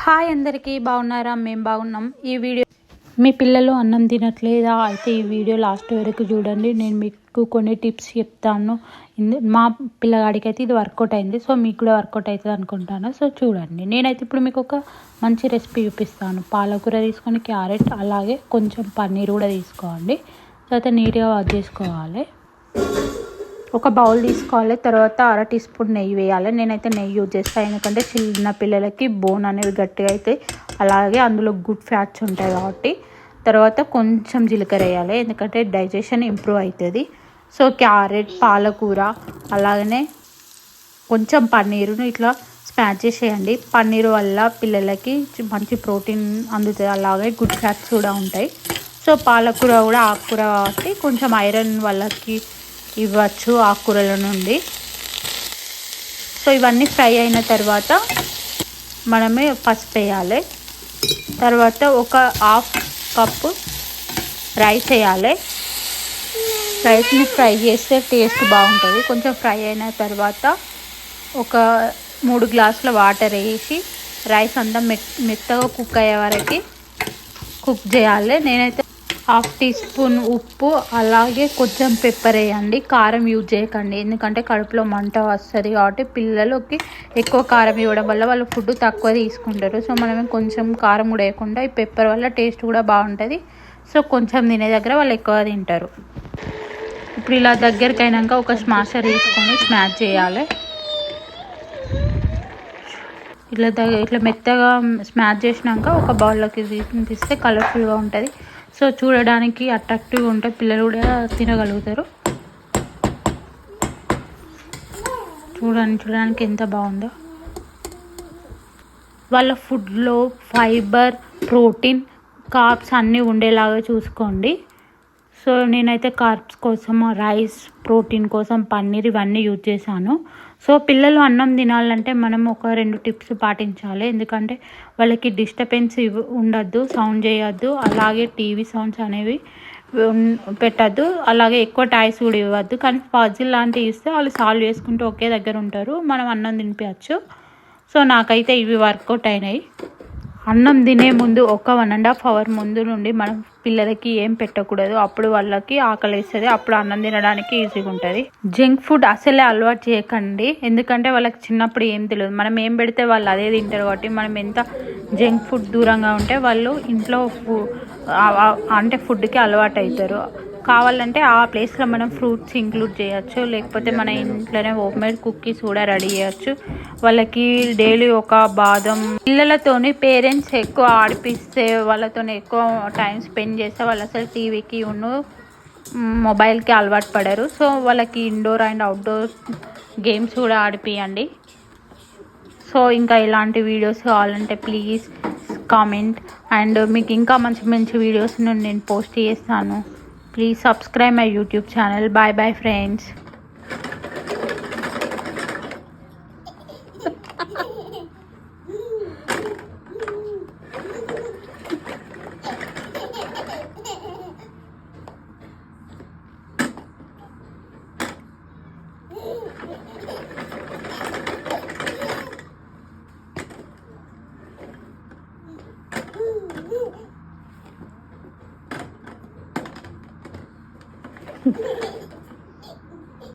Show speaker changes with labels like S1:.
S1: Hi అందరికీ బాగున్నారా? మేము బాగున్నాం. ఈ వీడియో మీ పిల్లలు అన్నం తినట్లేదా? అయితే ఈ వీడియో లాస్ట్ వరకు చూడండి. నేను మీకు కొన్ని టిప్స్ చెప్తాను. మా పిల్లగాడికి అయితే ఇది వర్కౌట్ అయింది. సో మీకు కూడా వర్కౌట్ అవుతుంది అనుకుంటాను. సో చూడండి. నేనైతే ఇప్పుడు మీకు ఒక మంచి రెసిపీ చూపిస్తాను. పాలకూర తీసుకొని క్యారెట్ అలాగే కొంచెం పన్నీర్ కూడా తీసుకోండి. తర్వాత నీట్గా వాష్ చేసుకోవాలి. ఒక బౌల్ తీసుకోవాలి. తర్వాత 1/2 టీ స్పూన్ నెయ్యి వేయాలి. నేనైతే నెయ్యి యూజ్ చేస్తాను, ఎందుకంటే చిన్న పిల్లలకి బోన్ అనేవి గట్టిగా అయితే, అలాగే అందులో గుడ్ ఫ్యాట్స్ ఉంటాయి కాబట్టి. తర్వాత కొంచెం జీలకర్ర వేయాలి, ఎందుకంటే డైజెషన్ ఇంప్రూవ్ అవుతుంది. సో క్యారెట్, పాలకూర అలాగనే కొంచెం పన్నీరును ఇట్లా స్మాష్ చేసేయండి. పన్నీరు వల్ల పిల్లలకి మంచి ప్రోటీన్ అందుతుంది, అలాగే గుడ్ ఫ్యాట్స్ కూడా ఉంటాయి. సో పాలకూర కూడా ఆకుకూర కాబట్టి కొంచెం ఐరన్ వాళ్ళకి ఇవ్వచ్చు ఆకుకూరల నుండి. సో ఇవన్నీ ఫ్రై అయిన తర్వాత మనమే పసుపు వేయాలి. తర్వాత ఒక 1/2 కప్పు రైస్ వేయాలి. రైస్ని ఫ్రై చేస్తే టేస్ట్ బాగుంటుంది. కొంచెం ఫ్రై అయిన తర్వాత ఒక 3 గ్లాసుల వాటర్ వేసి రైస్ అంతా మెత్తగా కుక్ అయ్యే వరకు కుక్ చేయాలి. నేనైతే 1/2 టీ స్పూన్ ఉప్పు అలాగే కొంచెం పెప్పర్ వేయండి. కారం యూజ్ చేయకండి, ఎందుకంటే కడుపులో మంట వస్తుంది కాబట్టి. పిల్లలకి ఎక్కువ కారం ఇవ్వడం వల్ల వాళ్ళు ఫుడ్ తక్కువ తీసుకుంటారు. సో మనం కొంచెం కారం కూడా వేయకుండా ఈ పెప్పర్ వల్ల టేస్ట్ కూడా బాగుంటుంది. సో కొంచెం తినే దగ్గర వాళ్ళు ఎక్కువ తింటారు. ఇప్పుడు ఇలా దగ్గరికి అయినాక ఒక స్మాషర్ తీసుకొని స్మాష్ చేయాలి. ఇట్లా మెత్తగా స్మాష్ చేసినాక ఒక బౌల్లోకి తీస్తే కలర్ఫుల్గా ఉంటుంది. సో చూడడానికి అట్రాక్టివ్గా ఉంటే పిల్లలు కూడా తినగలుగుతారు. చూడడానికి ఎంత బాగుందో. వాళ్ళ ఫుడ్లో ఫైబర్, ప్రోటీన్, కార్బ్స్ అన్నీ ఉండేలాగా చూసుకోండి. సో నేనైతే కార్బ్స్ కోసం రైస్, ప్రోటీన్ కోసం పన్నీర్ ఇవన్నీ యూజ్ చేశాను. సో పిల్లలు అన్నం తినాలంటే మనం ఒక 2 టిప్స్ పాటించాలి, ఎందుకంటే వాళ్ళకి డిస్టర్బెన్స్ ఉండద్దు, సౌండ్ చేయొద్దు, అలాగే టీవీ సౌండ్స్ అనేవి పెట్టద్దు, అలాగే ఎక్కువ టాయ్స్ కూడా ఇవ్వద్దు. కానీ పజిల్ లాంటివి ఇస్తే వాళ్ళు సాల్వ్ చేసుకుంటూ ఒకే దగ్గర ఉంటారు, మనం అన్నం తినిపించచ్చు. సో నాకైతే ఇవి వర్కౌట్ అయినాయి. అన్నం తినే ముందు ఒక 1.5 అవర్ ముందు నుండి మనం పిల్లలకి ఏం పెట్టకూడదు, అప్పుడు వాళ్ళకి ఆకలి వేస్తుంది, అప్పుడు అన్నం తినడానికి ఈజీగా ఉంటుంది. జంక్ ఫుడ్ అసలే అలవాటు చేయకండి, ఎందుకంటే వాళ్ళకి చిన్నప్పుడు ఏం తెలియదు. మనం ఏం పెడితే వాళ్ళు అదే తింటారు కాబట్టి మనం ఎంత జంక్ ఫుడ్ దూరంగా ఉంటే వాళ్ళు ఇంట్లో అంటే ఫుడ్కి అలవాటు అవుతారు. కావాలంటే ఆ ప్లేస్లో మనం ఫ్రూట్స్ ఇంక్లూడ్ చేయొచ్చు, లేకపోతే మన ఇంట్లోనే హోమ్మేడ్ కుకీస్ కూడా రెడీ చేయొచ్చు. వాళ్ళకి డైలీ ఒక బాదం. పిల్లలతోని పేరెంట్స్ ఎక్కువ ఆడిపిస్తే, వాళ్ళతో ఎక్కువ టైం స్పెండ్ చేస్తే వాళ్ళు అసలు టీవీకి మొబైల్కి అలవాటు పడరు. సో వాళ్ళకి ఇండోర్ అండ్ అవుట్డోర్ గేమ్స్ కూడా ఆడిపియండి. సో ఇంకా ఇలాంటి వీడియోస్ కావాలంటే ప్లీజ్ కామెంట్, అండ్ మీకు ఇంకా మంచి మంచి వీడియోస్ నేను పోస్ట్ చేస్తాను. Please subscribe my YouTube channel. Bye bye friends.